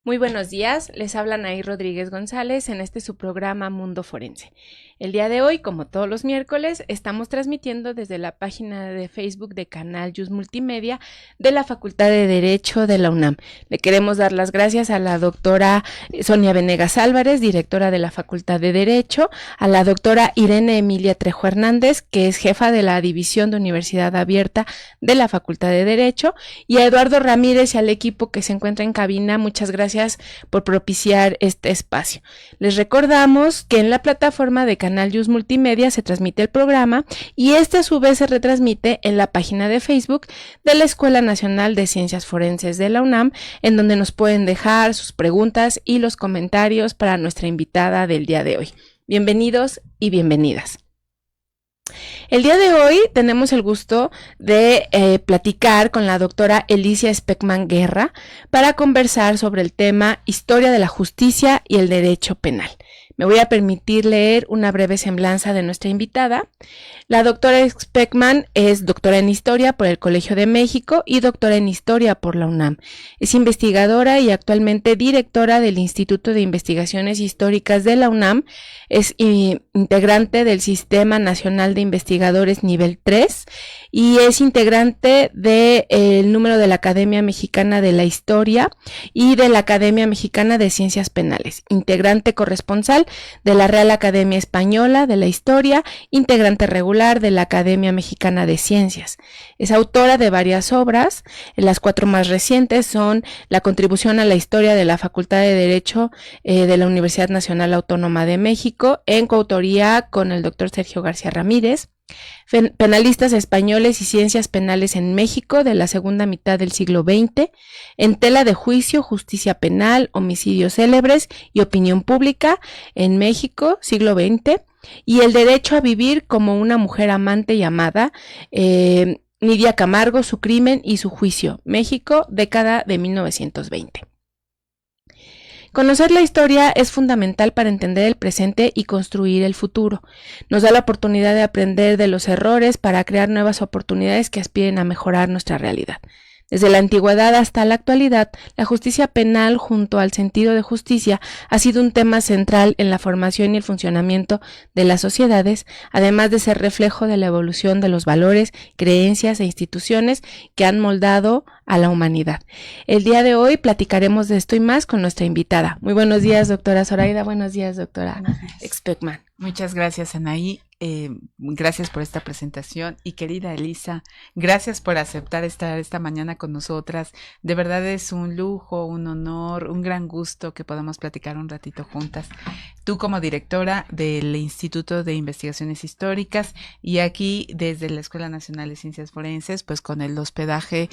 Muy buenos días, les habla Anaí Rodríguez González en este su programa Mundo Forense. El día de hoy, como todos los miércoles, estamos transmitiendo desde la página de Facebook de Canal Yus Multimedia de la Facultad de Derecho de la UNAM. Le queremos dar las gracias a la doctora Sonia Venegas Álvarez, directora de la Facultad de Derecho, a la doctora Irene Emilia Trejo Hernández, que es jefa de la División de Universidad Abierta de la Facultad de Derecho, y a Eduardo Ramírez y al equipo que se encuentra en cabina. Muchas gracias por propiciar este espacio. Les recordamos que en la plataforma de Canal Yus Multimedia se transmite el programa y este a su vez se retransmite en la página de Facebook de la Escuela Nacional de Ciencias Forenses de la UNAM, en donde nos pueden dejar sus preguntas y los comentarios para nuestra invitada del día de hoy. Bienvenidos y bienvenidas. El día de hoy tenemos el gusto de platicar con la doctora Alicia Speckman Guerra para conversar sobre el tema Historia de la Justicia y el Derecho Penal. Me voy a permitir leer una breve semblanza de nuestra invitada. La doctora Speckman es doctora en Historia por el Colegio de México y doctora en Historia por la UNAM. Es investigadora y actualmente directora del Instituto de Investigaciones Históricas de la UNAM. Es integrante del Sistema Nacional de Investigadores Nivel 3 y es integrante del número de la Academia Mexicana de la Historia y de la Academia Mexicana de Ciencias Penales. Integrante corresponsal de la Real Academia Española de la Historia, integrante regular de la Academia Mexicana de Ciencias. Es autora de varias obras, las 4 más recientes son La contribución a la historia de la Facultad de Derecho de la Universidad Nacional Autónoma de México, en coautoría con el doctor Sergio García Ramírez, Penalistas españoles y ciencias penales en México de la segunda mitad del siglo XX, En tela de juicio, justicia penal, homicidios célebres y opinión pública en México, siglo XX, y El derecho a vivir como una mujer amante y amada, Nidia Camargo, su crimen y su juicio, México, década de 1920. Conocer la historia es fundamental para entender el presente y construir el futuro. Nos da la oportunidad de aprender de los errores para crear nuevas oportunidades que aspiren a mejorar nuestra realidad. Desde la antigüedad hasta la actualidad, la justicia penal junto al sentido de justicia ha sido un tema central en la formación y el funcionamiento de las sociedades, además de ser reflejo de la evolución de los valores, creencias e instituciones que han moldado a la humanidad. El día de hoy platicaremos de esto y más con nuestra invitada. Muy buenos días, doctora Zoraida. Buenos días, doctora Speckman. Muchas gracias, Anaí. Gracias por esta presentación y querida Elisa, gracias por aceptar estar esta mañana con nosotras. De verdad es un lujo, un honor, un gran gusto que podamos platicar un ratito juntas. Tú como directora del Instituto de Investigaciones Históricas y aquí desde la Escuela Nacional de Ciencias Forenses, pues con el hospedaje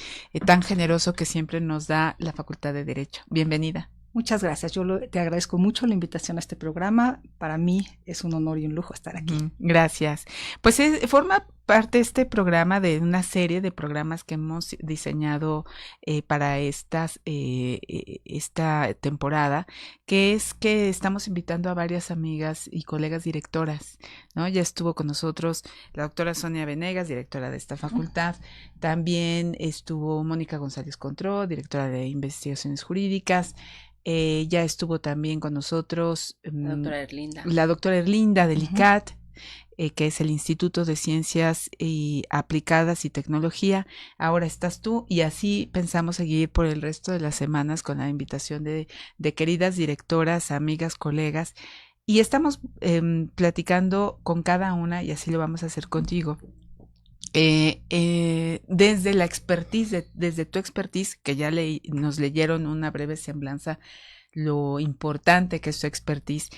tan generoso que siempre nos da la Facultad de Derecho. Bienvenida. Muchas gracias. Te agradezco mucho la invitación a este programa. Para mí es un honor y un lujo estar aquí. Gracias. Pues forma parte este programa de una serie de programas que hemos diseñado para esta temporada, que es que estamos invitando a varias amigas y colegas directoras, ¿no? Ya estuvo con nosotros la doctora Sonia Venegas, directora de esta facultad. También estuvo Mónica González Contró, directora de Investigaciones Jurídicas. Ya estuvo también con nosotros la doctora Erlinda del ICAT, que es el Instituto de Ciencias Aplicadas y Tecnología. Ahora estás tú y así pensamos seguir por el resto de las semanas con la invitación de queridas directoras, amigas, colegas. Y estamos platicando con cada una y así lo vamos a hacer contigo. Desde la expertise, desde tu expertise, que ya nos leyeron una breve semblanza, lo importante que es tu expertise,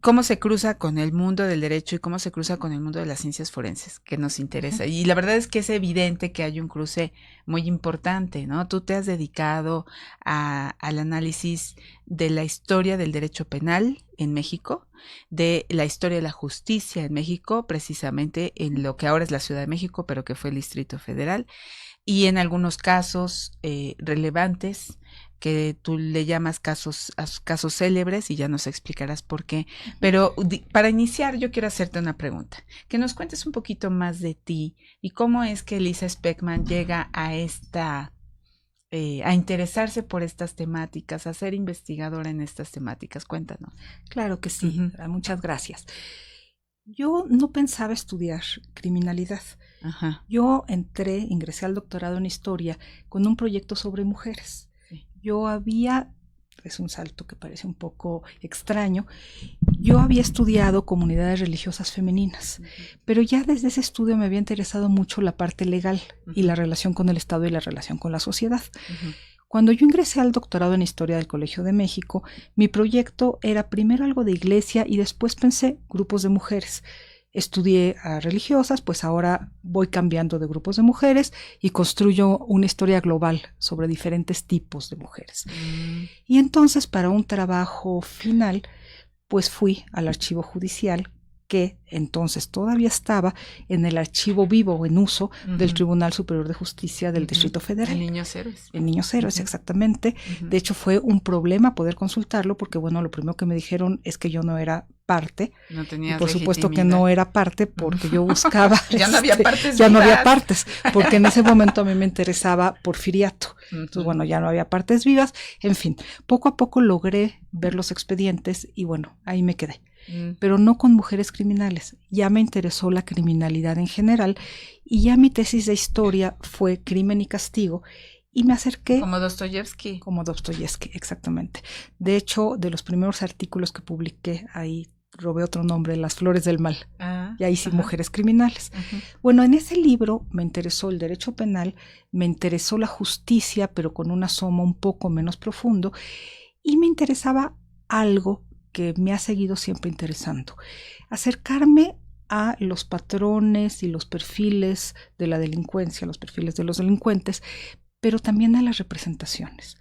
cómo se cruza con el mundo del derecho y cómo se cruza con el mundo de las ciencias forenses, que nos interesa. Y la verdad es que es evidente que hay un cruce muy importante, ¿no? Tú te has dedicado al análisis de la historia del derecho penal en México, de la historia de la justicia en México, precisamente en lo que ahora es la Ciudad de México, pero que fue el Distrito Federal, y en algunos casos relevantes, que tú le llamas casos célebres y ya nos explicarás por qué. Pero para iniciar yo quiero hacerte una pregunta, que nos cuentes un poquito más de ti y cómo es que Elisa Speckman llega a esta a interesarse por estas temáticas, a ser investigadora en estas temáticas? Cuéntanos. Claro que sí, muchas gracias. Yo no pensaba estudiar criminalidad. Ajá. Yo ingresé al doctorado en historia con un proyecto sobre mujeres. Sí. Es un salto que parece un poco extraño, yo había estudiado comunidades religiosas femeninas, pero ya desde ese estudio me había interesado mucho la parte legal y la relación con el Estado y la relación con la sociedad. Cuando yo ingresé al doctorado en Historia del Colegio de México, mi proyecto era primero algo de iglesia y después pensé grupos de mujeres. Estudié a religiosas, pues ahora voy cambiando de grupos de mujeres y construyo una historia global sobre diferentes tipos de mujeres. Y entonces, para un trabajo final, pues fui al archivo judicial, que entonces todavía estaba en el archivo vivo en uso del Tribunal Superior de Justicia del Distrito Federal. En Niños Héroes. En Niños Héroes, exactamente. De hecho, fue un problema poder consultarlo porque, bueno, lo primero que me dijeron es que yo no era parte. No tenías y por supuesto que no era parte porque yo buscaba... ya no había partes ya vivas. no había partes, porque en ese momento a mí me interesaba Porfiriato. Entonces, bueno, ya no había partes vivas. En fin, poco a poco logré ver los expedientes y, bueno, ahí me quedé. Pero no con mujeres criminales. Ya me interesó la criminalidad en general y ya mi tesis de historia fue Crimen y Castigo y me acerqué... Como Dostoyevsky. Como Dostoyevsky, exactamente. De hecho, de los primeros artículos que publiqué, ahí robé otro nombre, Las Flores del Mal. Y ahí sí, mujeres criminales. Bueno, en ese libro me interesó el derecho penal, me interesó la justicia, pero con un asomo un poco menos profundo, y me interesaba algo que me ha seguido siempre interesando, acercarme a los patrones y los perfiles de la delincuencia, los perfiles de los delincuentes, pero también a las representaciones,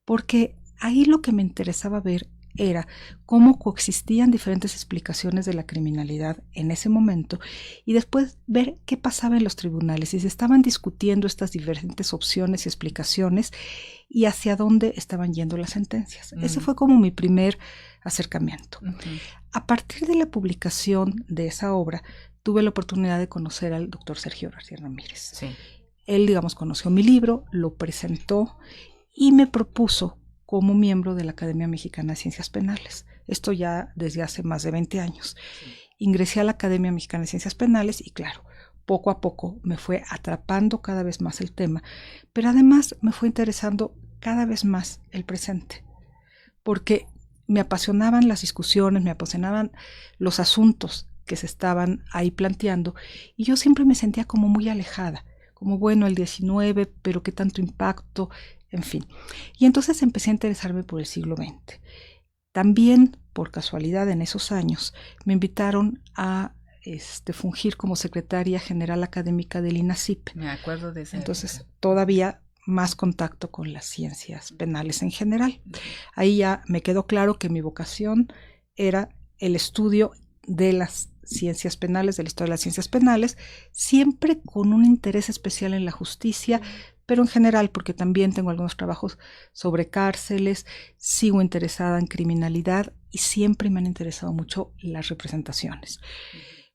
porque ahí lo que me interesaba ver era cómo coexistían diferentes explicaciones de la criminalidad en ese momento y después ver qué pasaba en los tribunales y se estaban discutiendo estas diferentes opciones y explicaciones y hacia dónde estaban yendo las sentencias. Ese fue como mi primer acercamiento. A partir de la publicación de esa obra, tuve la oportunidad de conocer al doctor Sergio García Ramírez. Sí. Él, digamos, conoció mi libro, lo presentó y me propuso como miembro de la Academia Mexicana de Ciencias Penales. Esto ya desde hace más de 20 años. Sí. Ingresé a la Academia Mexicana de Ciencias Penales y claro, poco a poco me fue atrapando cada vez más el tema, pero además me fue interesando cada vez más el presente, porque me apasionaban las discusiones, me apasionaban los asuntos que se estaban ahí planteando y yo siempre me sentía como muy alejada, como bueno, el 19, pero qué tanto impacto, en fin. Y entonces empecé a interesarme por el siglo XX. También, por casualidad, en esos años, me invitaron a fungir como secretaria general académica del INACIP. Me acuerdo de eso. Entonces, todavía más contacto con las ciencias penales en general. Ahí ya me quedó claro que mi vocación era el estudio de las ciencias penales, de la historia de las ciencias penales, siempre con un interés especial en la justicia, pero en general, porque también tengo algunos trabajos sobre cárceles, sigo interesada en criminalidad y siempre me han interesado mucho las representaciones.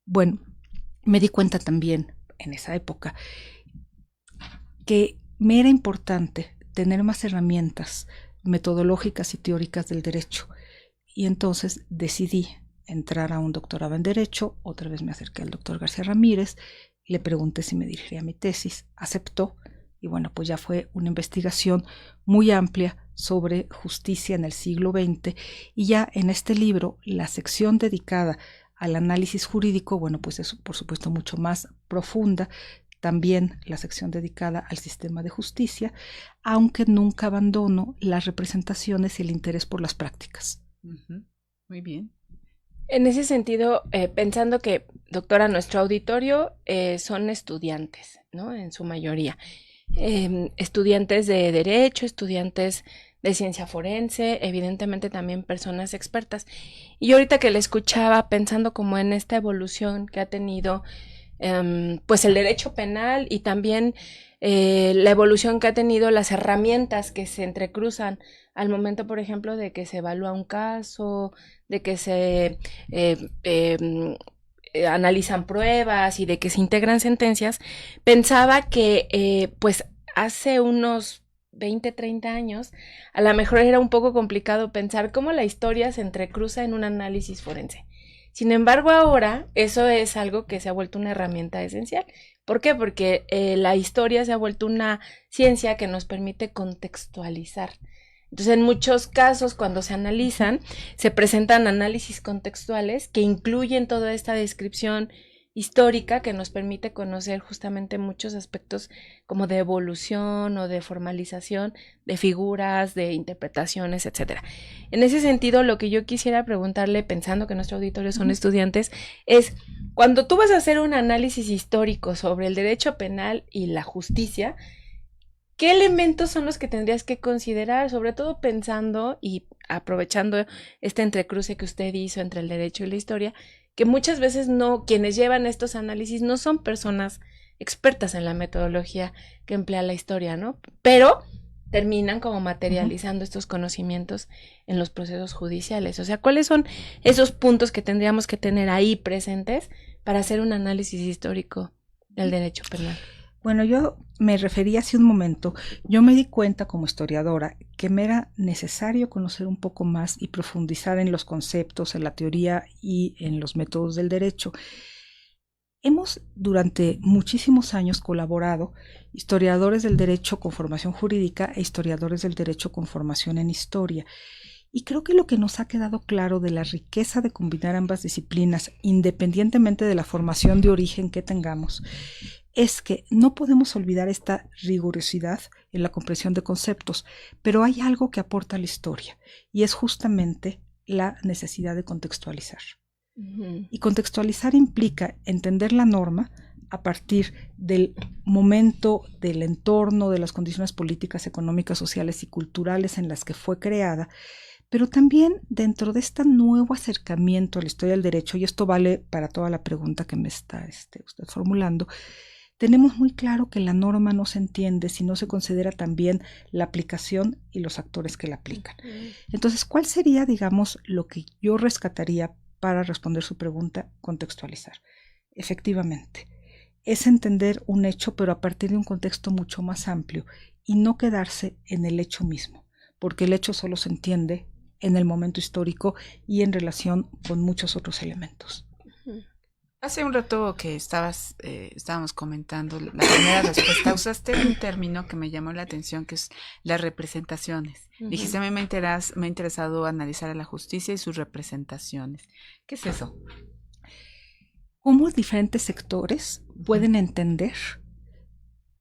Bueno, me di cuenta también en esa época que me era importante tener más herramientas metodológicas y teóricas del derecho y entonces decidí entrar a un doctorado en Derecho. Otra vez me acerqué al doctor García Ramírez, le pregunté si me dirigiría mi tesis, aceptó y bueno, pues ya fue una investigación muy amplia sobre justicia en el siglo XX y ya en este libro la sección dedicada al análisis jurídico, bueno, pues es por supuesto mucho más profunda, también la sección dedicada al sistema de justicia, aunque nunca abandono las representaciones y el interés por las prácticas. Muy bien. En ese sentido, pensando que, doctora, nuestro auditorio son estudiantes, ¿no? En su mayoría. Estudiantes de Derecho, estudiantes de Ciencia Forense, evidentemente también personas expertas. Y ahorita que le escuchaba pensando como en esta evolución que ha tenido pues el derecho penal y también la evolución que ha tenido las herramientas que se entrecruzan al momento, por ejemplo, de que se evalúa un caso, de que se analizan pruebas y de que se integran sentencias, pensaba que pues hace unos 20, 30 años, a lo mejor era un poco complicado pensar cómo la historia se entrecruza en un análisis forense. Sin embargo, ahora eso es algo que se ha vuelto una herramienta esencial. ¿Por qué? Porque la historia se ha vuelto una ciencia que nos permite contextualizar. Entonces, en muchos casos, cuando se analizan, se presentan análisis contextuales que incluyen toda esta descripción histórica que nos permite conocer justamente muchos aspectos como de evolución o de formalización de figuras, de interpretaciones, etcétera. En ese sentido, lo que yo quisiera preguntarle, pensando que nuestro auditorio son estudiantes, es cuando tú vas a hacer un análisis histórico sobre el derecho penal y la justicia, ¿qué elementos son los que tendrías que considerar, sobre todo pensando y aprovechando este entrecruce que usted hizo entre el derecho y la historia, que muchas veces quienes llevan estos análisis no son personas expertas en la metodología que emplea la historia, ¿no? Pero terminan como materializando estos conocimientos en los procesos judiciales. O sea, ¿cuáles son esos puntos que tendríamos que tener ahí presentes para hacer un análisis histórico del derecho penal? Bueno, yo me refería hace un momento, yo me di cuenta como historiadora que me era necesario conocer un poco más y profundizar en los conceptos, en la teoría y en los métodos del derecho. Hemos durante muchísimos años colaborado historiadores del derecho con formación jurídica e historiadores del derecho con formación en historia. Y creo que lo que nos ha quedado claro de la riqueza de combinar ambas disciplinas, independientemente de la formación de origen que tengamos, es que no podemos olvidar esta rigurosidad en la comprensión de conceptos, pero hay algo que aporta la historia, y es justamente la necesidad de contextualizar. Y contextualizar implica entender la norma a partir del momento, del entorno, de las condiciones políticas, económicas, sociales y culturales en las que fue creada, pero también dentro de este nuevo acercamiento a la historia del derecho, y esto vale para toda la pregunta que me está usted formulando, tenemos muy claro que la norma no se entiende si no se considera también la aplicación y los actores que la aplican. Entonces, ¿cuál sería, digamos, lo que yo rescataría para responder su pregunta? Contextualizar. Efectivamente, es entender un hecho, pero a partir de un contexto mucho más amplio y no quedarse en el hecho mismo, porque el hecho solo se entiende en el momento histórico y en relación con muchos otros elementos. Hace un rato que estábamos comentando la primera respuesta, usaste un término que me llamó la atención, que es las representaciones. Dijiste, a mí me ha interesado analizar a la justicia y sus representaciones. ¿Qué es eso? ¿Cómo diferentes sectores pueden entender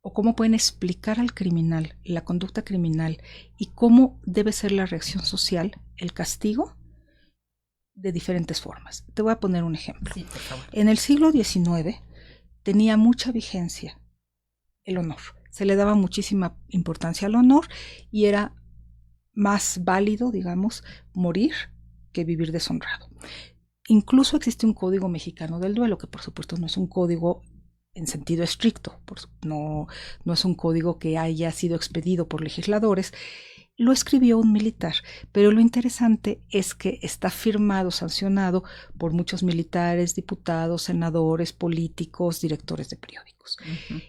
o cómo pueden explicar al criminal la conducta criminal y cómo debe ser la reacción social, el castigo, de diferentes formas? Te voy a poner un ejemplo. Sí, por favor. En el siglo XIX tenía mucha vigencia el honor. Se le daba muchísima importancia al honor y era más válido, digamos, morir que vivir deshonrado. Incluso existe un código mexicano del duelo, que por supuesto no es un código en sentido estricto, no es un código que haya sido expedido por legisladores. Lo escribió un militar, pero lo interesante es que está firmado, sancionado por muchos militares, diputados, senadores, políticos, directores de periódicos.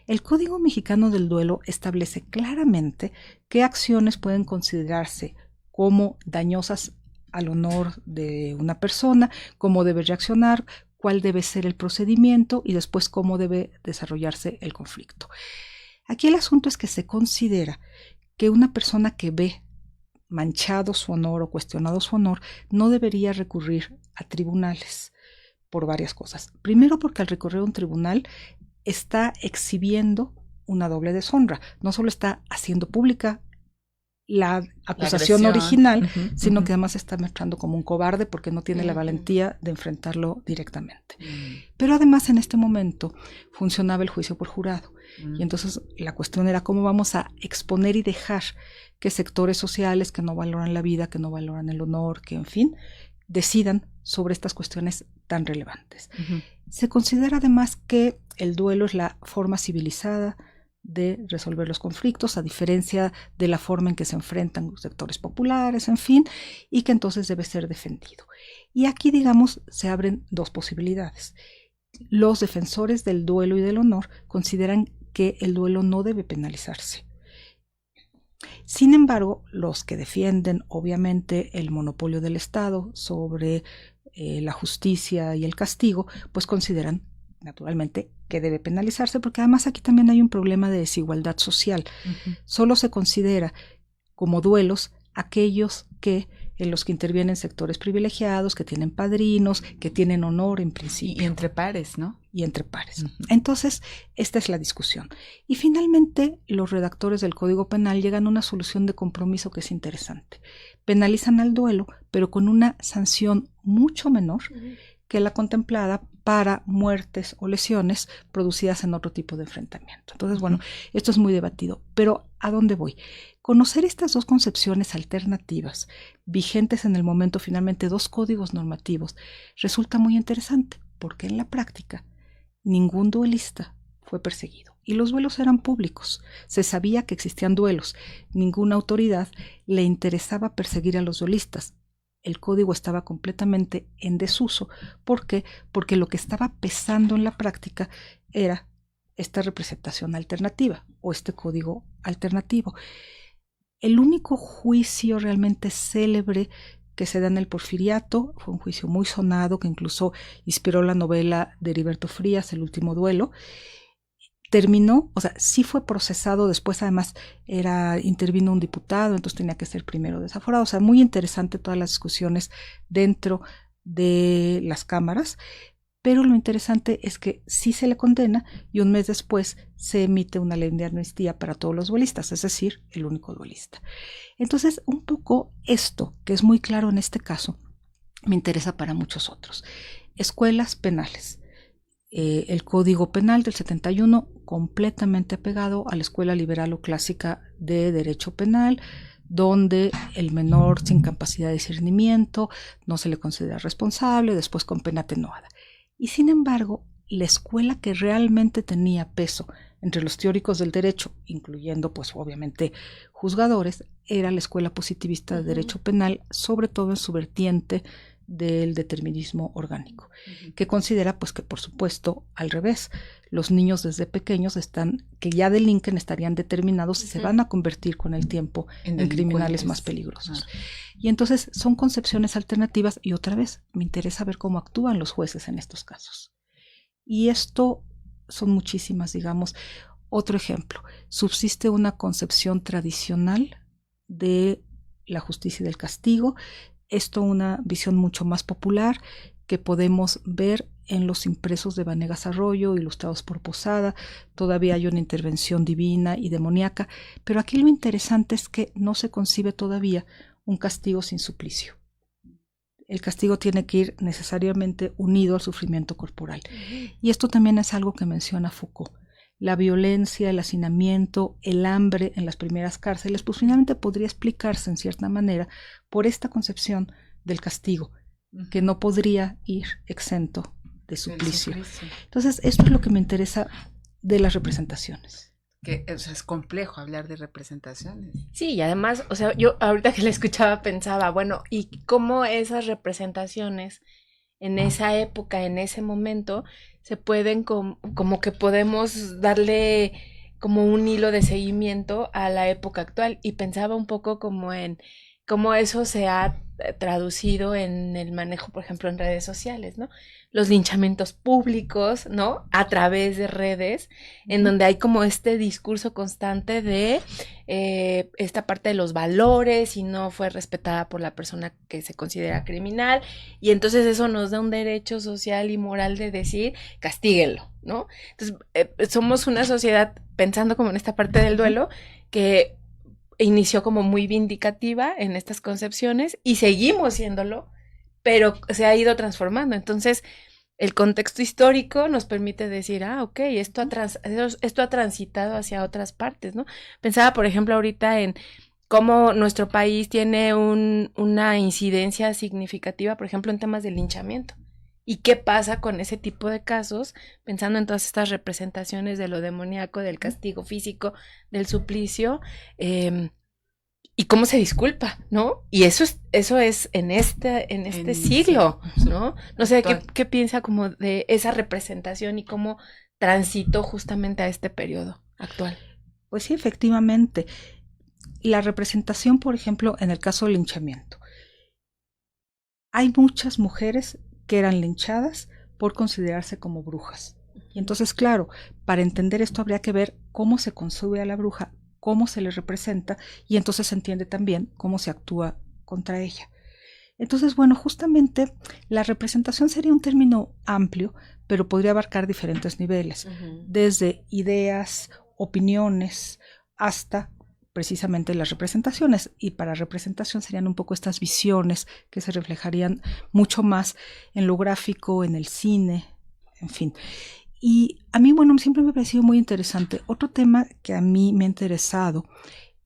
El Código Mexicano del Duelo establece claramente qué acciones pueden considerarse como dañosas al honor de una persona, cómo debe reaccionar, cuál debe ser el procedimiento y después cómo debe desarrollarse el conflicto. Aquí el asunto es que se considera que una persona que ve manchado su honor o cuestionado su honor no debería recurrir a tribunales por varias cosas. Primero, porque al recurrir a un tribunal está exhibiendo una doble deshonra. No solo está haciendo pública la acusación original, sino que además está mostrando como un cobarde porque no tiene la valentía de enfrentarlo directamente. Pero además en este momento funcionaba el juicio por jurado. Y entonces la cuestión era cómo vamos a exponer y dejar que sectores sociales que no valoran la vida, que no valoran el honor, que en fin, decidan sobre estas cuestiones tan relevantes. Se considera además que el duelo es la forma civilizada de resolver los conflictos, a diferencia de la forma en que se enfrentan los sectores populares, en fin, y que entonces debe ser defendido. Y aquí, digamos, se abren dos posibilidades. Los defensores del duelo y del honor consideran que el duelo no debe penalizarse. Sin embargo, los que defienden obviamente el monopolio del Estado sobre la justicia y el castigo, pues consideran naturalmente que debe penalizarse, porque además aquí también hay un problema de desigualdad social. Solo se considera como duelos aquellos en los que intervienen sectores privilegiados, que tienen padrinos, que tienen honor en principio. Y entre pares, ¿no? Y entre pares. Entonces, esta es la discusión. Y finalmente, los redactores del Código Penal llegan a una solución de compromiso que es interesante. Penalizan al duelo, pero con una sanción mucho menor que la contemplada para muertes o lesiones producidas en otro tipo de enfrentamiento. Entonces, bueno, esto es muy debatido. Pero, ¿a dónde voy? Conocer estas dos concepciones alternativas, vigentes en el momento, finalmente dos códigos normativos, resulta muy interesante, porque en la práctica ningún duelista fue perseguido. Y los duelos eran públicos. Se sabía que existían duelos. Ninguna autoridad le interesaba perseguir a los duelistas. El código estaba completamente en desuso. ¿Por qué? Porque lo que estaba pesando en la práctica era esta representación alternativa o este código alternativo. El único juicio realmente célebre que se da en el Porfiriato fue un juicio muy sonado que incluso inspiró la novela de Heriberto Frías, El último duelo. Terminó, o sea, sí fue procesado, después además intervino un diputado, entonces tenía que ser primero desaforado. O sea, muy interesante todas las discusiones dentro de las cámaras. Pero lo interesante es que sí se le condena y un mes después se emite una ley de amnistía para todos los duelistas, es decir, el único duelista. Entonces, un poco esto, que es muy claro en este caso, me interesa para muchos otros. Escuelas penales. El Código Penal del 71 completamente apegado a la escuela liberal o clásica de derecho penal, donde el menor sin capacidad de discernimiento no se le considera responsable, después con pena atenuada. Y sin embargo, la escuela que realmente tenía peso entre los teóricos del derecho, incluyendo pues obviamente juzgadores, era la escuela positivista de derecho penal, sobre todo en su vertiente del determinismo orgánico, que considera pues que por supuesto al revés, los niños desde pequeños que ya delinquen estarían determinados y se van a convertir con el tiempo en criminales más peligrosos. Y entonces son concepciones alternativas y otra vez me interesa ver cómo actúan los jueces en estos casos. Y esto son muchísimas, digamos. Otro ejemplo, subsiste una concepción tradicional de la justicia y del castigo. Esto una visión mucho más popular que podemos ver en los impresos de Vanegas Arroyo, ilustrados por Posada. Todavía hay una intervención divina y demoníaca, pero aquí lo interesante es que no se concibe todavía un castigo sin suplicio. El castigo tiene que ir necesariamente unido al sufrimiento corporal. Y esto también es algo que menciona Foucault. La violencia, el hacinamiento, el hambre en las primeras cárceles, pues finalmente podría explicarse en cierta manera por esta concepción del castigo, que no podría ir exento de suplicio. Entonces, esto es lo que me interesa de las representaciones. Que o sea, es complejo hablar de representaciones. Sí, y además, o sea, yo ahorita que la escuchaba pensaba, bueno, ¿y cómo esas representaciones en esa época, en ese momento, se pueden como que podemos darle como un hilo de seguimiento a la época actual? Y pensaba un poco como en cómo eso se ha traducido en el manejo, por ejemplo, en redes sociales, ¿no? Los linchamientos públicos, ¿no? A través de redes, en donde hay como este discurso constante de esta parte de los valores y no fue respetada por la persona que se considera criminal, y entonces eso nos da un derecho social y moral de decir, castíguenlo, ¿no? Entonces, somos una sociedad, pensando como en esta parte del duelo, que inició como muy vindicativa en estas concepciones y seguimos siéndolo, pero se ha ido transformando. Entonces, el contexto histórico nos permite decir, ok, esto ha transitado hacia otras partes, ¿no? Pensaba, por ejemplo, ahorita en cómo nuestro país tiene una incidencia significativa, por ejemplo, en temas de linchamiento. ¿Y qué pasa con ese tipo de casos? Pensando en todas estas representaciones de lo demoníaco, del castigo físico, del suplicio, y cómo se disculpa, ¿no? Y eso es en este siglo, ¿no? No sé, ¿qué piensa como de esa representación y cómo transitó justamente a este periodo actual? Pues sí, efectivamente. la representación, por ejemplo, en el caso del linchamiento. Hay muchas mujeres que eran linchadas por considerarse como brujas. Y entonces, claro, para entender esto habría que ver cómo se concibe a la bruja, cómo se le representa, y entonces se entiende también cómo se actúa contra ella. Entonces, bueno, justamente la representación sería un término amplio, pero podría abarcar diferentes niveles, desde ideas, opiniones, hasta precisamente las representaciones. Y para representación serían un poco estas visiones que se reflejarían mucho más en lo gráfico, en el cine, en fin. Y a mí, bueno, siempre me ha parecido muy interesante. Otro tema que a mí me ha interesado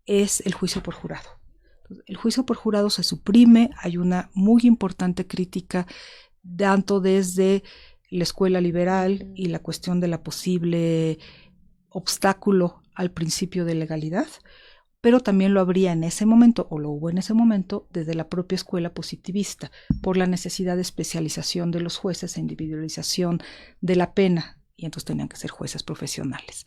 es el juicio por jurado. El juicio por jurado se suprime, hay una muy importante crítica tanto desde la escuela liberal y la cuestión de la posible obstáculo al principio de legalidad, pero también lo habría en ese momento, o lo hubo en ese momento, desde la propia escuela positivista, por la necesidad de especialización de los jueces e individualización de la pena, y entonces tenían que ser jueces profesionales.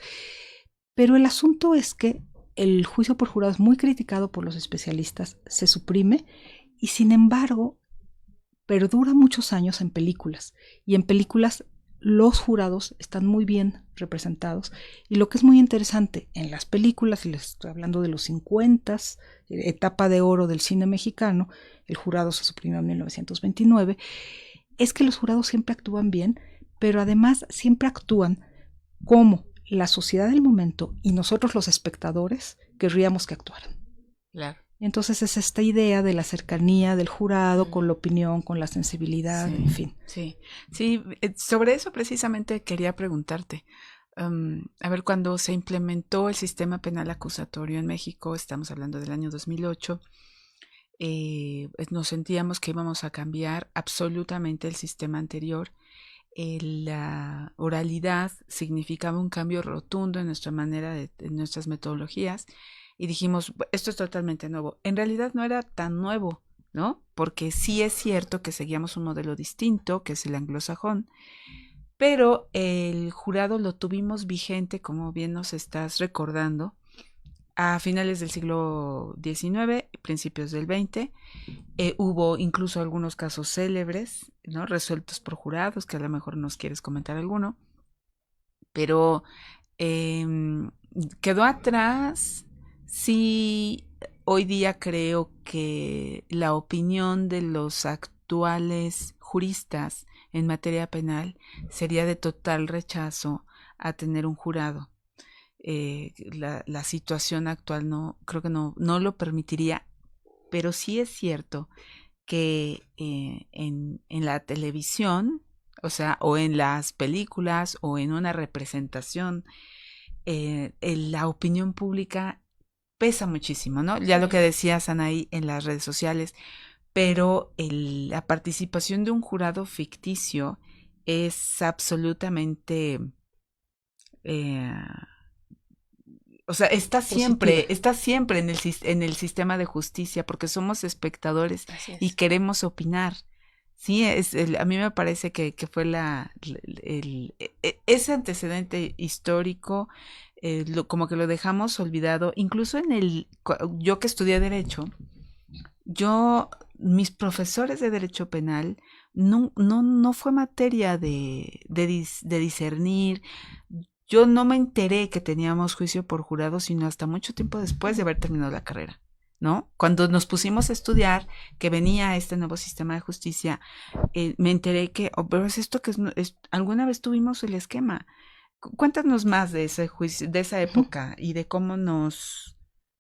Pero el asunto es que el juicio por jurado es muy criticado por los especialistas, se suprime y sin embargo perdura muchos años en películas. Y en películas los jurados están muy bien representados. Y lo que es muy interesante en las películas, y les estoy hablando de los 50, etapa de oro del cine mexicano, el jurado se suprimió en 1929, es que los jurados siempre actúan bien, pero además siempre actúan como la sociedad del momento y nosotros los espectadores querríamos que actuaran. Claro. Entonces es esta idea de la cercanía del jurado con la opinión, con la sensibilidad, en fin. Sí, sobre eso precisamente quería preguntarte. A ver, cuando se implementó el sistema penal acusatorio en México, estamos hablando del año 2008, nos sentíamos que íbamos a cambiar absolutamente el sistema anterior. La oralidad significaba un cambio rotundo en nuestra manera, en nuestras metodologías, y dijimos, esto es totalmente nuevo. En realidad no era tan nuevo, ¿no? Porque sí es cierto que seguíamos un modelo distinto, que es el anglosajón, pero el jurado lo tuvimos vigente, como bien nos estás recordando, a finales del siglo XIX, principios del XX. Hubo incluso algunos casos célebres, ¿no? Resueltos por jurados, que a lo mejor nos quieres comentar alguno, pero quedó atrás. Sí, hoy día creo que la opinión de los actuales juristas en materia penal sería de total rechazo a tener un jurado. La situación actual no creo que no lo permitiría, pero sí es cierto que en la televisión, o sea, o en las películas o en una representación, la opinión pública pesa muchísimo, ¿no? Ya lo que decías, Anaí, en las redes sociales, pero la participación de un jurado ficticio es absolutamente, o sea, está siempre en el sistema de justicia, porque somos espectadores y queremos opinar. Sí, a mí me parece que fue ese antecedente histórico, como que lo dejamos olvidado. Incluso yo que estudié Derecho, mis profesores de Derecho Penal, no fue materia de discernir. Yo no me enteré que teníamos juicio por jurado, sino hasta mucho tiempo después de haber terminado la carrera, ¿no? Cuando nos pusimos a estudiar que venía este nuevo sistema de justicia, me enteré que, pero es esto que alguna vez tuvimos el esquema. Cuéntanos más de ese juicio, de esa época y de cómo nos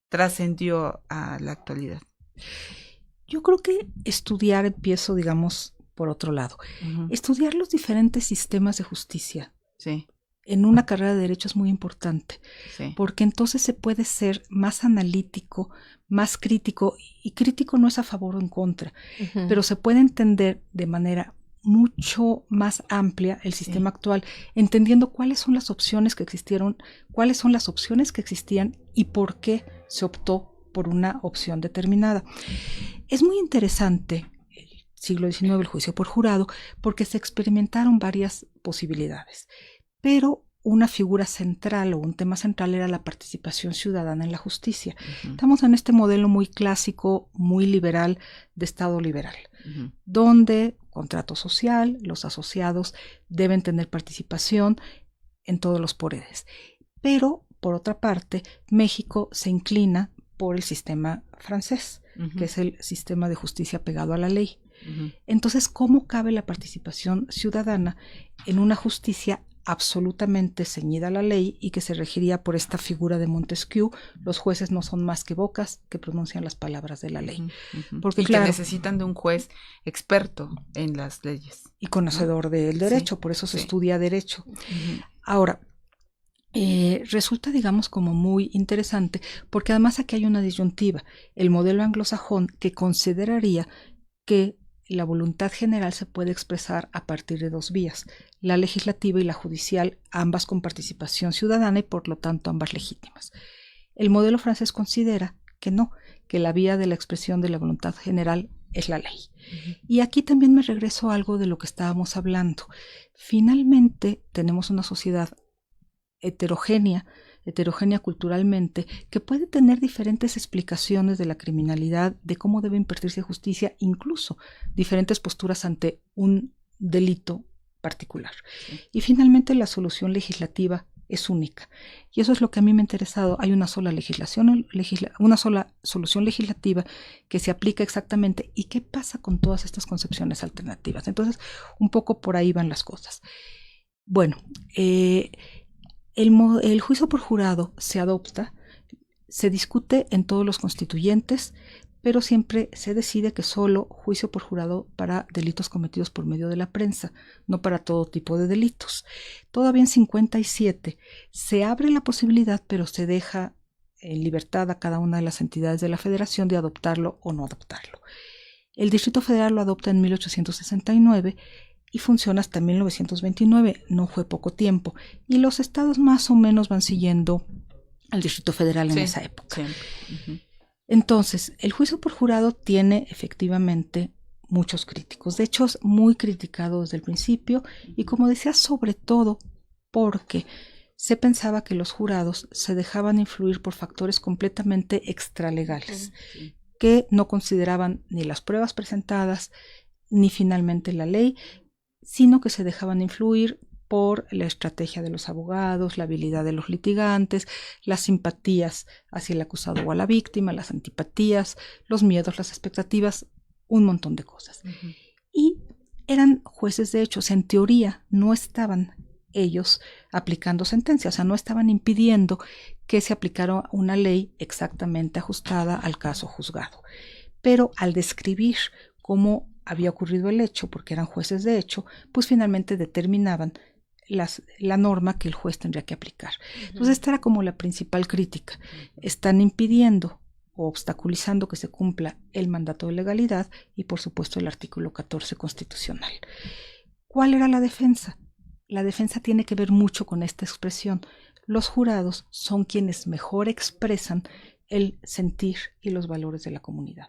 trascendió a la actualidad. Yo creo que estudiar, empiezo, digamos, por otro lado. Estudiar los diferentes sistemas de justicia. Sí. En una carrera de Derecho es muy importante, sí, porque entonces se puede ser más analítico, más crítico, y crítico no es a favor o en contra, pero se puede entender de manera mucho más amplia el sistema actual, entendiendo cuáles son las opciones que existieron, cuáles son las opciones que existían y por qué se optó por una opción determinada. Es muy interesante el siglo XIX, el juicio por jurado, porque se experimentaron varias posibilidades. Pero una figura central o un tema central era la participación ciudadana en la justicia. Estamos en este modelo muy clásico, muy liberal, de Estado liberal, donde contrato social, los asociados deben tener participación en todos los poderes. Pero, por otra parte, México se inclina por el sistema francés, que es el sistema de justicia pegado a la ley. Entonces, ¿cómo cabe la participación ciudadana en una justicia absolutamente ceñida a la ley y que se regiría por esta figura de Montesquieu? Los jueces no son más que bocas que pronuncian las palabras de la ley. Porque y claro, que necesitan de un juez experto en las leyes. Y conocedor del derecho, por eso se estudia derecho. Ahora, resulta, digamos, como muy interesante, porque además aquí hay una disyuntiva. El modelo anglosajón que consideraría que la voluntad general se puede expresar a partir de dos vías, la legislativa y la judicial, ambas con participación ciudadana y por lo tanto ambas legítimas. El modelo francés considera que no, que la vía de la expresión de la voluntad general es la ley. Y aquí también me regreso a algo de lo que estábamos hablando. Finalmente tenemos una sociedad heterogénea culturalmente, que puede tener diferentes explicaciones de la criminalidad, de cómo debe impartirse justicia, incluso diferentes posturas ante un delito particular. Y finalmente la solución legislativa es única. Y eso es lo que a mí me ha interesado. Hay una sola una sola solución legislativa que se aplica exactamente. ¿Y qué pasa con todas estas concepciones alternativas? Entonces, un poco por ahí van las cosas. Bueno, el juicio por jurado se adopta, se discute en todos los constituyentes, pero siempre se decide que solo juicio por jurado para delitos cometidos por medio de la prensa, no para todo tipo de delitos. Todavía en 57 se abre la posibilidad, pero se deja en libertad a cada una de las entidades de la federación de adoptarlo o no adoptarlo. El Distrito Federal lo adopta en 1869 y funciona hasta 1929, no fue poco tiempo, y los estados más o menos van siguiendo al Distrito Federal en esa época. Entonces, el juicio por jurado tiene efectivamente muchos críticos, de hecho es muy criticado desde el principio, y como decía, sobre todo porque se pensaba que los jurados se dejaban influir por factores completamente extralegales, que no consideraban ni las pruebas presentadas, ni finalmente la ley, sino que se dejaban influir por la estrategia de los abogados, la habilidad de los litigantes, las simpatías hacia el acusado o a la víctima, las antipatías, los miedos, las expectativas, un montón de cosas. Y eran jueces de hecho, o sea, en teoría no estaban ellos aplicando sentencias, o sea, no estaban impidiendo que se aplicara una ley exactamente ajustada al caso juzgado. Pero al describir cómo había ocurrido el hecho, porque eran jueces de hecho, pues finalmente determinaban la norma que el juez tendría que aplicar. Entonces esta era como la principal crítica. Están impidiendo o obstaculizando que se cumpla el mandato de legalidad y por supuesto el artículo 14 constitucional. ¿Cuál era la defensa? La defensa tiene que ver mucho con esta expresión. Los jurados son quienes mejor expresan el sentir y los valores de la comunidad.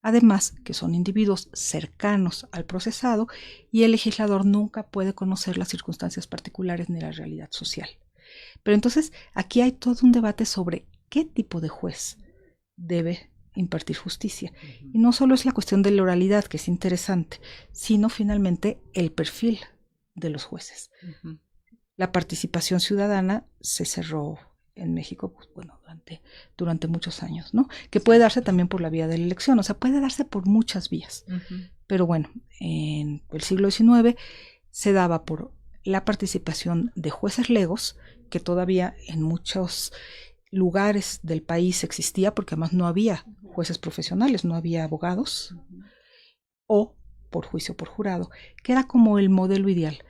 Además, que son individuos cercanos al procesado y el legislador nunca puede conocer las circunstancias particulares ni la realidad social. Pero entonces aquí hay todo un debate sobre qué tipo de juez debe impartir justicia. Y no solo es la cuestión de la oralidad, que es interesante, sino finalmente el perfil de los jueces. La participación ciudadana se cerró en México, pues bueno, durante muchos años, ¿no? Que puede darse también por la vía de la elección, o sea, puede darse por muchas vías. Pero bueno, en el siglo XIX se daba por la participación de jueces legos, que todavía en muchos lugares del país existía, porque además no había jueces profesionales, no había abogados, o por juicio por jurado, que era como el modelo ideal.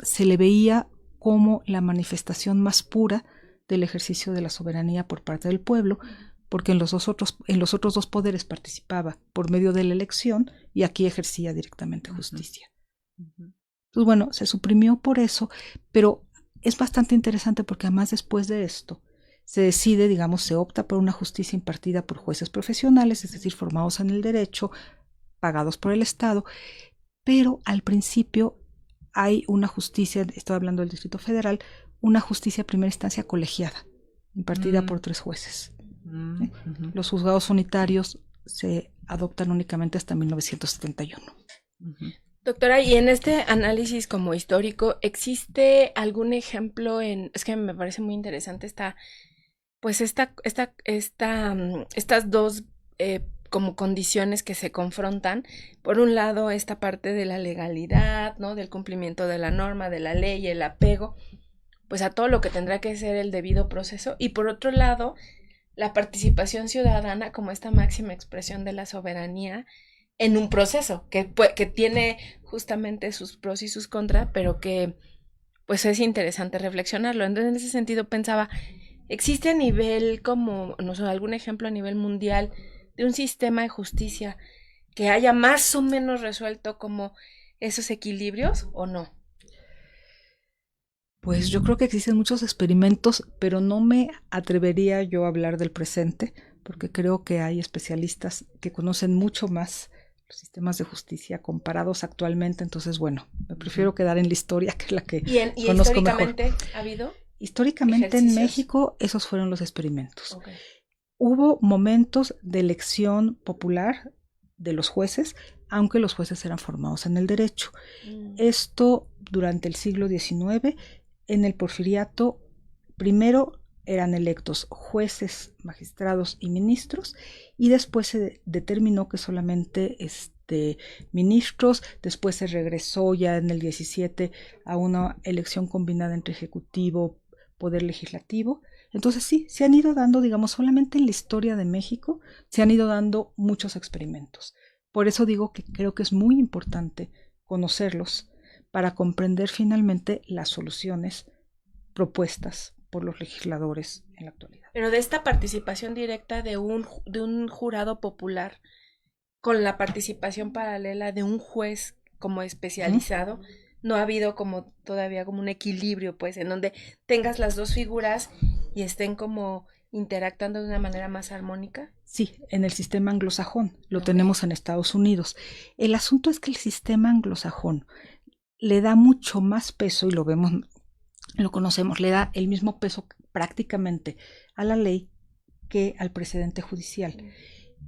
Se le veía como la manifestación más pura del ejercicio de la soberanía por parte del pueblo, porque en los otros dos poderes participaba por medio de la elección y aquí ejercía directamente justicia. Entonces, bueno, se suprimió por eso, pero es bastante interesante porque además después de esto se decide, digamos, se opta por una justicia impartida por jueces profesionales, es decir, formados en el derecho, pagados por el Estado, pero al principio hay una justicia, estoy hablando del Distrito Federal, una justicia a primera instancia colegiada, impartida por 3 jueces. Los juzgados unitarios se adoptan únicamente hasta 1971. Doctora, y en este análisis como histórico, ¿existe algún ejemplo es que me parece muy interesante estas dos como condiciones que se confrontan? Por un lado, esta parte de la legalidad, ¿no? Del cumplimiento de la norma, de la ley, el apego, pues a todo lo que tendrá que ser el debido proceso. Y por otro lado, la participación ciudadana como esta máxima expresión de la soberanía en un proceso que tiene justamente sus pros y sus contras, pero que pues es interesante reflexionarlo. Entonces, en ese sentido pensaba, ¿existe a nivel como, no sé, algún ejemplo a nivel mundial de un sistema de justicia que haya más o menos resuelto como esos equilibrios o no? Pues yo creo que existen muchos experimentos, pero no me atrevería yo a hablar del presente, porque creo que hay especialistas que conocen mucho más los sistemas de justicia comparados actualmente. Entonces, bueno, me prefiero quedar en la historia, que es la que ¿Y conozco históricamente mejor. ha habido? Históricamente en México esos fueron los experimentos. Okay. Hubo momentos de elección popular de los jueces, aunque los jueces eran formados en el derecho. Esto durante el siglo XIX. En el Porfiriato, primero eran electos jueces, magistrados y ministros, y después se determinó que solamente ministros. Después se regresó ya en el 17 a una elección combinada entre ejecutivo, poder legislativo. Entonces sí, se han ido dando, digamos, solamente en la historia de México, se han ido dando muchos experimentos. Por eso digo que creo que es muy importante conocerlos para comprender finalmente las soluciones propuestas por los legisladores en la actualidad. Pero de esta participación directa de un jurado popular con la participación paralela de un juez como especializado, no ha habido como todavía como un equilibrio, pues, en donde tengas las dos figuras y estén como interactuando de una manera más armónica. Sí, en el sistema anglosajón, lo tenemos en Estados Unidos. El asunto es que el sistema anglosajón le da mucho más peso, y lo vemos, lo conocemos, le da el mismo peso prácticamente a la ley que al precedente judicial,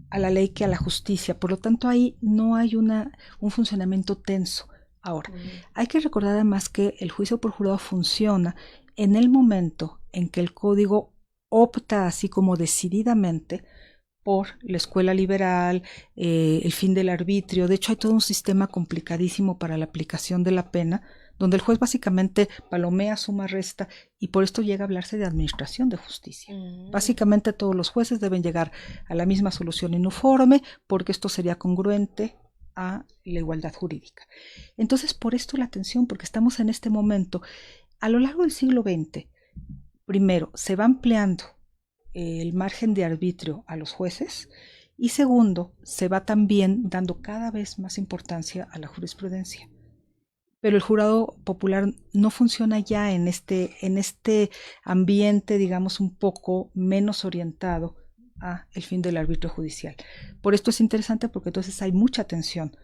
a la ley que a la justicia. Por lo tanto, ahí no hay un funcionamiento tenso. Ahora, hay que recordar además que el juicio por jurado funciona en el momento en que el código opta así como decididamente por la escuela liberal, el fin del arbitrio. De hecho, hay todo un sistema complicadísimo para la aplicación de la pena, donde el juez básicamente palomea, suma, resta, y por esto llega a hablarse de administración de justicia. Básicamente todos los jueces deben llegar a la misma solución uniforme, porque esto sería congruente a la igualdad jurídica. Entonces, por esto la atención, porque estamos en este momento. A lo largo del siglo XX, primero, se va ampliando el margen de arbitrio a los jueces, y segundo, se va también dando cada vez más importancia a la jurisprudencia. Pero el jurado popular no funciona ya en este ambiente, digamos, un poco menos orientado a el fin del arbitrio judicial. Por esto es interesante, porque entonces hay mucha tensión.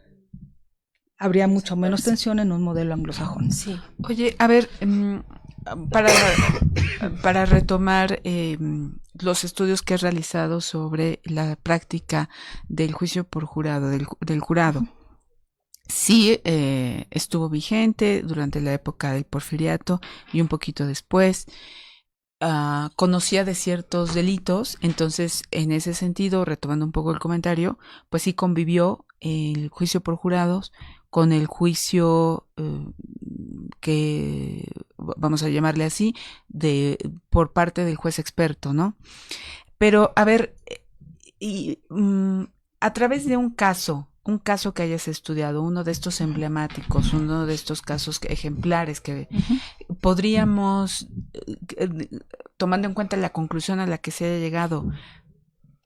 Habría mucho menos tensión en un modelo anglosajón. Sí. Oye, a ver, para retomar los estudios que has realizado sobre la práctica del juicio por jurado, del jurado. Sí, estuvo vigente durante la época del Porfiriato y un poquito después. Conocía de ciertos delitos, entonces en ese sentido, retomando un poco el comentario, pues sí convivió el juicio por jurados con el juicio que vamos a llamarle así, por parte del juez experto, ¿no? Pero a ver, a través de un caso que hayas estudiado, uno de estos emblemáticos, uno de estos casos ejemplares que podríamos, tomando en cuenta la conclusión a la que se haya llegado,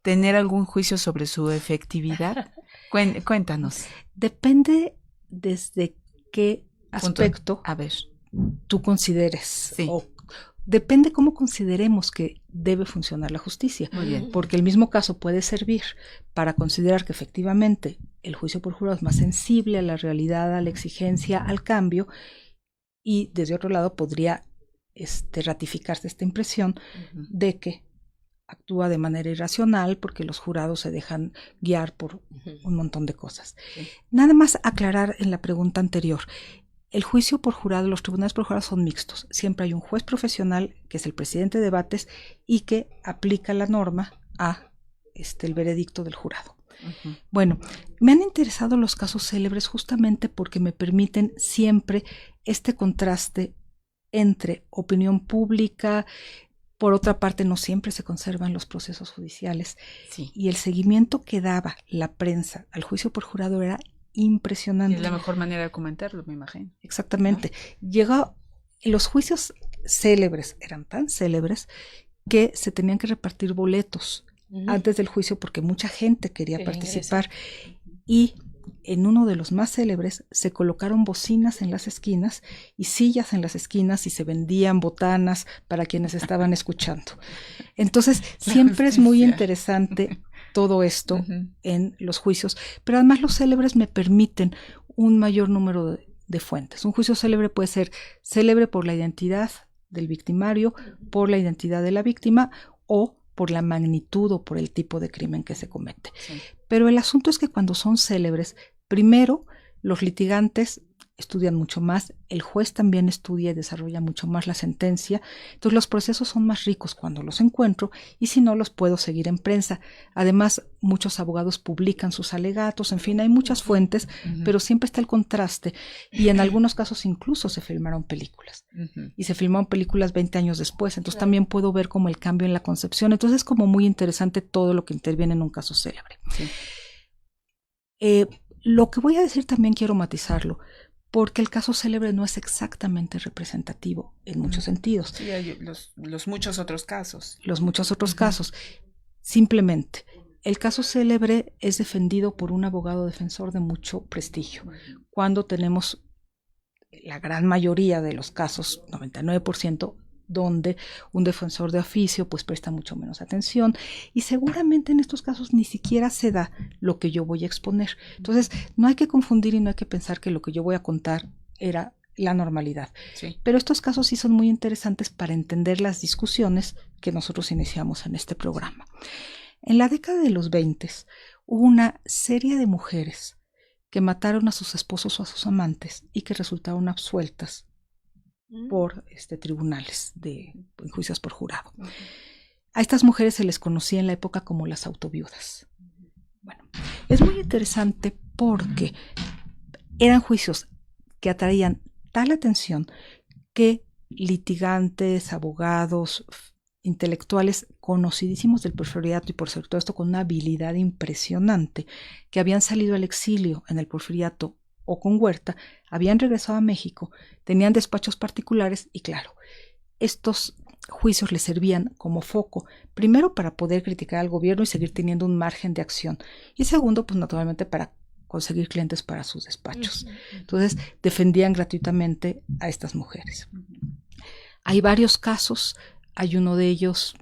tener algún juicio sobre su efectividad. Cuéntanos. Depende desde qué aspecto a ver tú consideres. Sí. O depende cómo consideremos que debe funcionar la justicia. Muy bien. Porque el mismo caso puede servir para considerar que efectivamente el juicio por jurado es más sensible a la realidad, a la exigencia, al cambio, y desde otro lado podría ratificarse esta impresión de que actúa de manera irracional porque los jurados se dejan guiar por un montón de cosas. Nada más aclarar en la pregunta anterior. El juicio por jurado, los tribunales por jurado son mixtos. Siempre hay un juez profesional, que es el presidente de debates, y que aplica la norma a el veredicto del jurado. Bueno, me han interesado los casos célebres justamente porque me permiten siempre este contraste entre opinión pública. Por otra parte, no siempre se conservan los procesos judiciales. Sí. Y el seguimiento que daba la prensa al juicio por jurado era impresionante. Es la mejor manera de comentarlo, me imagino. Exactamente. Los juicios célebres eran tan célebres que se tenían que repartir boletos antes del juicio porque mucha gente quería participar. Y en uno de los más célebres se colocaron bocinas en las esquinas y sillas en las esquinas y se vendían botanas para quienes estaban escuchando. Entonces, siempre es muy interesante todo esto en los juicios, pero además los célebres me permiten un mayor número de fuentes. Un juicio célebre puede ser célebre por la identidad del victimario, por la identidad de la víctima o por la magnitud o por el tipo de crimen que se comete. Sí. Pero el asunto es que cuando son célebres, primero los litigantes estudian mucho más, el juez también estudia y desarrolla mucho más la sentencia, entonces los procesos son más ricos cuando los encuentro y si no los puedo seguir en prensa. Además, muchos abogados publican sus alegatos, en fin, hay muchas fuentes, pero siempre está el contraste y en algunos casos incluso se filmaron películas y se filmaron películas 20 años después, entonces también puedo ver como el cambio en la concepción, entonces es como muy interesante todo lo que interviene en un caso célebre. Sí. Lo que voy a decir también quiero matizarlo, porque el caso célebre no es exactamente representativo en muchos sentidos. Sí, hay los muchos otros casos. Los muchos otros casos. Simplemente, el caso célebre es defendido por un abogado defensor de mucho prestigio. Cuando tenemos la gran mayoría de los casos, 99%, donde un defensor de oficio pues presta mucho menos atención y seguramente en estos casos ni siquiera se da lo que yo voy a exponer. Entonces no hay que confundir y no hay que pensar que lo que yo voy a contar era la normalidad. Sí. Pero estos casos sí son muy interesantes para entender las discusiones que nosotros iniciamos en este programa. En la década de los 20 hubo una serie de mujeres que mataron a sus esposos o a sus amantes y que resultaron absueltas por tribunales de juicios por jurado. A estas mujeres se les conocía en la época como las autoviudas. Bueno, es muy interesante porque eran juicios que atraían tal atención que litigantes, abogados, intelectuales conocidísimos del porfiriato y por sobre todo esto con una habilidad impresionante, que habían salido al exilio en el porfiriato o con Huerta, habían regresado a México, tenían despachos particulares y claro, estos juicios les servían como foco, primero para poder criticar al gobierno y seguir teniendo un margen de acción y segundo, pues naturalmente para conseguir clientes para sus despachos. Entonces, defendían gratuitamente a estas mujeres. Hay varios casos, hay uno de ellos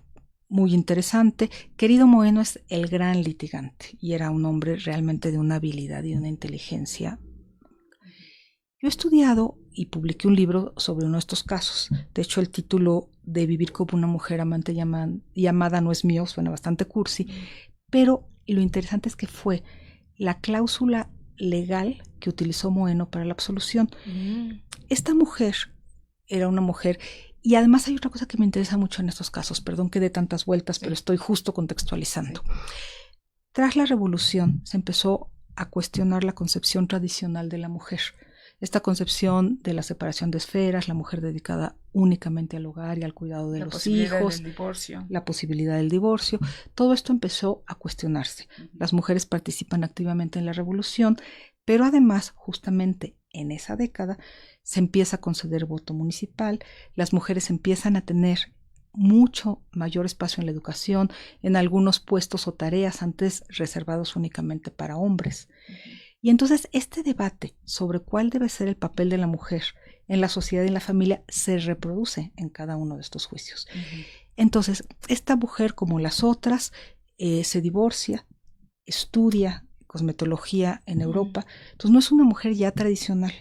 muy interesante. Querido Moeno es el gran litigante y era un hombre realmente de una habilidad y una inteligencia. Yo he estudiado y publiqué un libro sobre uno de estos casos. De hecho, el título de Vivir como una mujer amante llamada no es mío, suena bastante cursi, pero lo interesante es que fue la cláusula legal que utilizó Moeno para la absolución. Esta mujer era una mujer, y además hay otra cosa que me interesa mucho en estos casos, perdón que dé tantas vueltas, pero estoy justo contextualizando. Tras la revolución se empezó a cuestionar la concepción tradicional de la mujer. Esta concepción de la separación de esferas, la mujer dedicada únicamente al hogar y al cuidado de los hijos, la posibilidad del divorcio, todo esto empezó a cuestionarse. Las mujeres participan activamente en la revolución, pero además, justamente en esa década, se empieza a conceder voto municipal, las mujeres empiezan a tener mucho mayor espacio en la educación, en algunos puestos o tareas antes reservados únicamente para hombres. Y entonces este debate sobre cuál debe ser el papel de la mujer en la sociedad y en la familia se reproduce en cada uno de estos juicios. Entonces, esta mujer, como las otras, se divorcia, estudia cosmetología en Europa, entonces no es una mujer ya tradicional.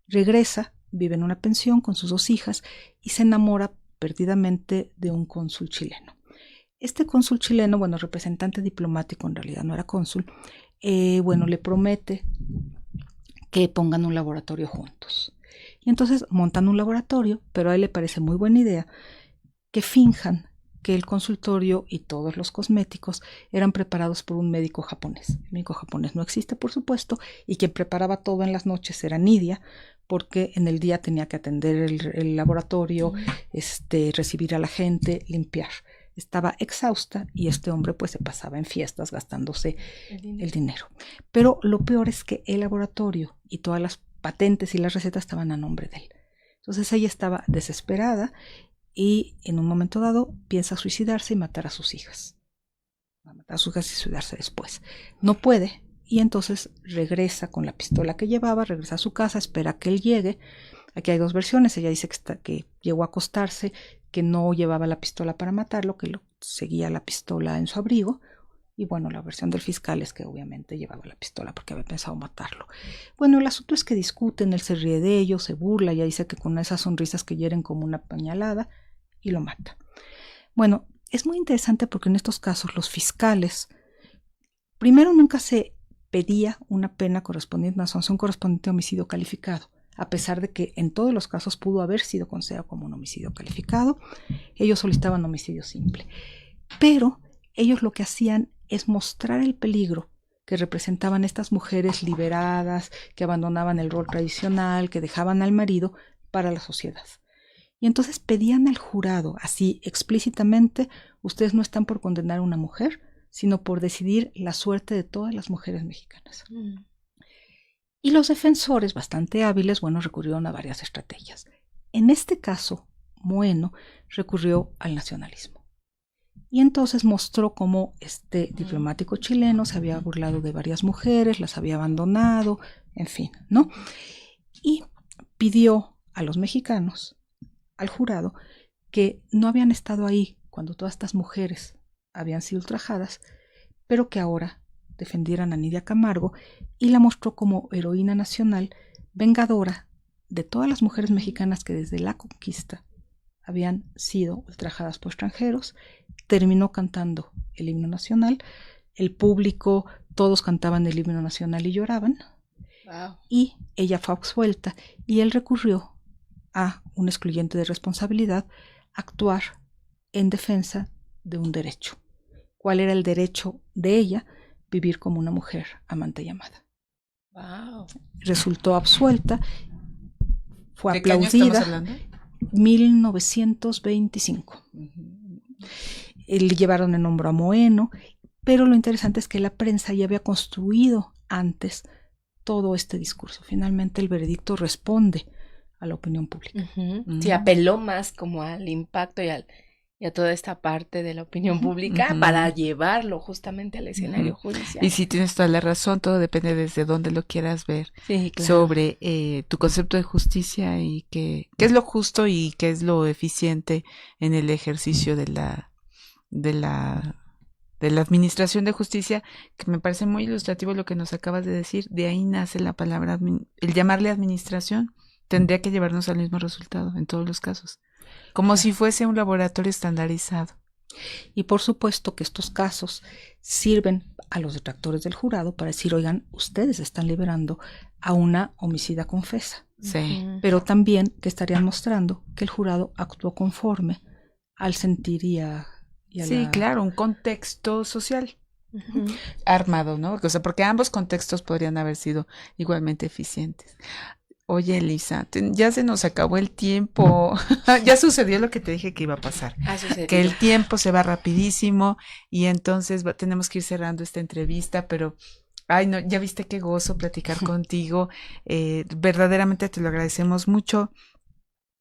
Regresa vive en una pensión con sus 2 hijas y se enamora perdidamente de un cónsul chileno. Este cónsul chileno, bueno, representante diplomático, en realidad no era cónsul, le promete que pongan un laboratorio juntos. Y entonces montan un laboratorio, pero a él le parece muy buena idea que finjan que el consultorio y todos los cosméticos eran preparados por un médico japonés. El médico japonés no existe, por supuesto, y quien preparaba todo en las noches era Nidia, porque en el día tenía que atender el laboratorio, recibir a la gente, limpiar. Estaba exhausta y este hombre pues se pasaba en fiestas gastándose el dinero. Pero lo peor es que el laboratorio y todas las patentes y las recetas estaban a nombre de él. Entonces ella estaba desesperada y en un momento dado piensa suicidarse y matar a sus hijas. Va a matar a sus hijas y suicidarse después. No puede y entonces regresa con la pistola que llevaba, regresa a su casa, espera que él llegue. Aquí hay 2 versiones. Ella dice que llegó a acostarse, que no llevaba la pistola para matarlo, que seguía la pistola en su abrigo. Y bueno, la versión del fiscal es que obviamente llevaba la pistola porque había pensado matarlo. Bueno, el asunto es que discuten, él se ríe de ellos, se burla, ella dice que con esas sonrisas que hieren como una puñalada, y lo mata. Bueno, es muy interesante porque en estos casos los fiscales, primero nunca se pedía una pena correspondiente, una sanción correspondiente a homicidio calificado, a pesar de que en todos los casos pudo haber sido considerado como un homicidio calificado. Ellos solicitaban homicidio simple. Pero ellos lo que hacían es mostrar el peligro que representaban estas mujeres liberadas, que abandonaban el rol tradicional, que dejaban al marido para la sociedad. Y entonces pedían al jurado, así explícitamente, ustedes no están por condenar a una mujer, sino por decidir la suerte de todas las mujeres mexicanas. Y los defensores, bastante hábiles, recurrieron a varias estrategias. En este caso, Moeno recurrió al nacionalismo. Y entonces mostró cómo este diplomático chileno se había burlado de varias mujeres, las había abandonado, en fin, ¿no? Y pidió a los mexicanos, al jurado, que no habían estado ahí cuando todas estas mujeres habían sido ultrajadas, pero que ahora defendieran a Nidia Camargo, y la mostró como heroína nacional, vengadora de todas las mujeres mexicanas que desde la conquista habían sido ultrajadas por extranjeros. Terminó cantando el himno nacional, el público, todos cantaban el himno nacional y lloraban. Wow. Y ella fue absuelta y él recurrió a un excluyente de responsabilidad, actuar en defensa de un derecho. ¿Cuál era el derecho de ella? Vivir como una mujer amante y amada. Wow. Resultó absuelta, fue aplaudida. ¿De qué año estamos hablando? 1925. Le llevaron en hombro a Moeno, pero lo interesante es que la prensa ya había construido antes todo este discurso. Finalmente el veredicto responde a la opinión pública. Sí, apeló más como al impacto y a toda esta parte de la opinión pública para llevarlo justamente al escenario judicial. Y sí, tienes toda la razón, todo depende desde dónde lo quieras ver, sí, claro, sobre tu concepto de justicia y qué es lo justo y qué es lo eficiente en el ejercicio de la administración de justicia, que me parece muy ilustrativo lo que nos acabas de decir. De ahí nace la palabra, el llamarle administración, tendría que llevarnos al mismo resultado en todos los casos. Como si fuese un laboratorio estandarizado. Y por supuesto que estos casos sirven a los detractores del jurado para decir, oigan, ustedes están liberando a una homicida confesa. Sí. Pero también que estarían mostrando que el jurado actuó conforme al sentir y a sí, claro, un contexto social armado, ¿no? O sea, porque ambos contextos podrían haber sido igualmente eficientes. Oye, Elisa, ya se nos acabó el tiempo. Ya sucedió lo que te dije que iba a pasar. Que el tiempo se va rapidísimo y entonces tenemos que ir cerrando esta entrevista, pero ay, no, ya viste qué gozo platicar contigo. Verdaderamente te lo agradecemos mucho.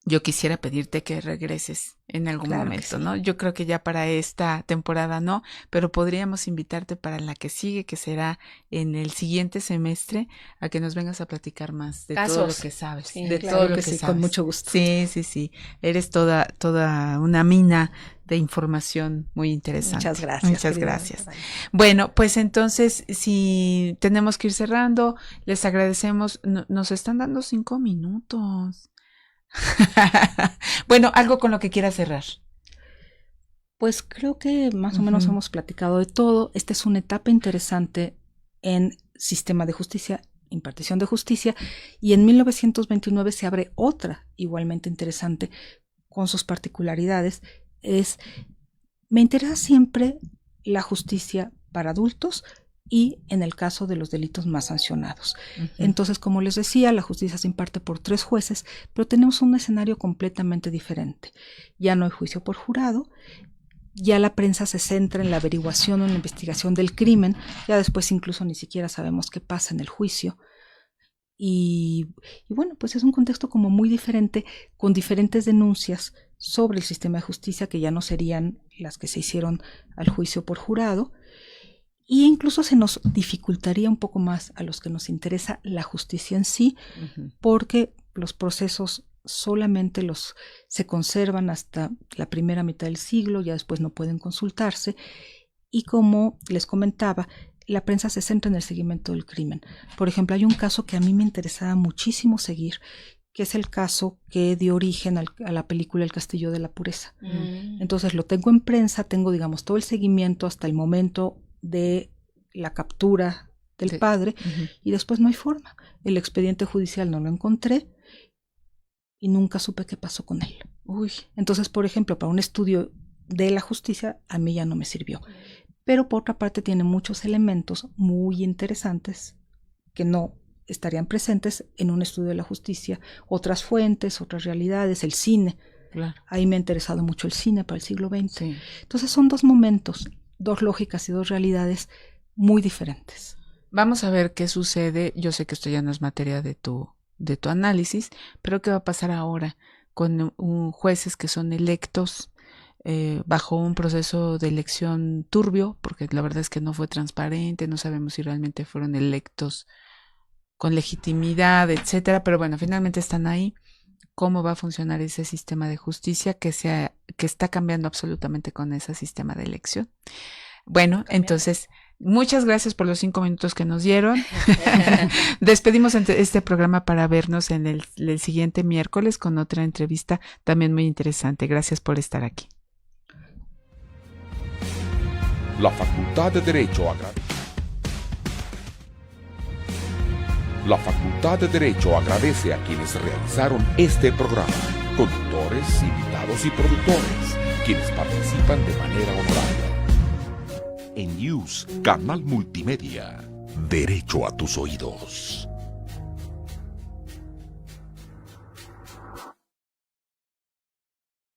Yo quisiera pedirte que regreses en algún momento, sí, ¿no? Yo creo que ya para esta temporada no, pero podríamos invitarte para la que sigue, que será en el siguiente semestre, a que nos vengas a platicar más de todo lo que sabes. Sí, de claro todo lo que sí, sabes. Con mucho gusto. Sí. Eres toda una mina de información muy interesante. Muchas gracias. Muchas gracias. Bueno, pues entonces, si tenemos que ir cerrando, les agradecemos. Nos están dando 5 minutos. Bueno, algo con lo que quieras cerrar. Pues creo que más o menos hemos platicado de todo. Esta es una etapa interesante en sistema de justicia, impartición de justicia, y en 1929 se abre otra igualmente interesante con sus particularidades. Me interesa siempre la justicia para adultos y en el caso de los delitos más sancionados. Entonces, como les decía, la justicia se imparte por 3 jueces, pero tenemos un escenario completamente diferente. Ya no hay juicio por jurado, ya la prensa se centra en la averiguación o en la investigación del crimen, ya después incluso ni siquiera sabemos qué pasa en el juicio. Y bueno, pues es un contexto como muy diferente, con diferentes denuncias sobre el sistema de justicia que ya no serían las que se hicieron al juicio por jurado, y incluso se nos dificultaría un poco más a los que nos interesa la justicia en sí, porque los procesos solamente se conservan hasta la primera mitad del siglo, ya después no pueden consultarse, y como les comentaba, la prensa se centra en el seguimiento del crimen. Por ejemplo, hay un caso que a mí me interesaba muchísimo seguir, que es el caso que dio origen a la película El Castillo de la Pureza. Entonces lo tengo en prensa, tengo, digamos, todo el seguimiento hasta el momento de la captura del padre, y después no hay forma. El expediente judicial no lo encontré y nunca supe qué pasó con él. Entonces, por ejemplo, para un estudio de la justicia, a mí ya no me sirvió. Pero por otra parte tiene muchos elementos muy interesantes que no estarían presentes en un estudio de la justicia. Otras fuentes, otras realidades, el cine. Claro. Ahí me ha interesado mucho el cine para el siglo XX. Sí. Entonces son 2 momentos, 2 lógicas y 2 realidades muy diferentes. Vamos a ver qué sucede. Yo sé que esto ya no es materia de tu análisis, pero ¿qué va a pasar ahora con jueces que son electos bajo un proceso de elección turbio? Porque la verdad es que no fue transparente, no sabemos si realmente fueron electos con legitimidad, etcétera, pero bueno, finalmente están ahí. ¿Cómo va a funcionar ese sistema de justicia que está cambiando absolutamente con ese sistema de elección? Bueno, entonces, muchas gracias por los 5 minutos que nos dieron. Despedimos este programa para vernos en el siguiente miércoles con otra entrevista también muy interesante. Gracias por estar aquí. La Facultad de Derecho agradece a quienes realizaron este programa, conductores, invitados y productores, quienes participan de manera honoraria. En News, Canal Multimedia, Derecho a tus oídos.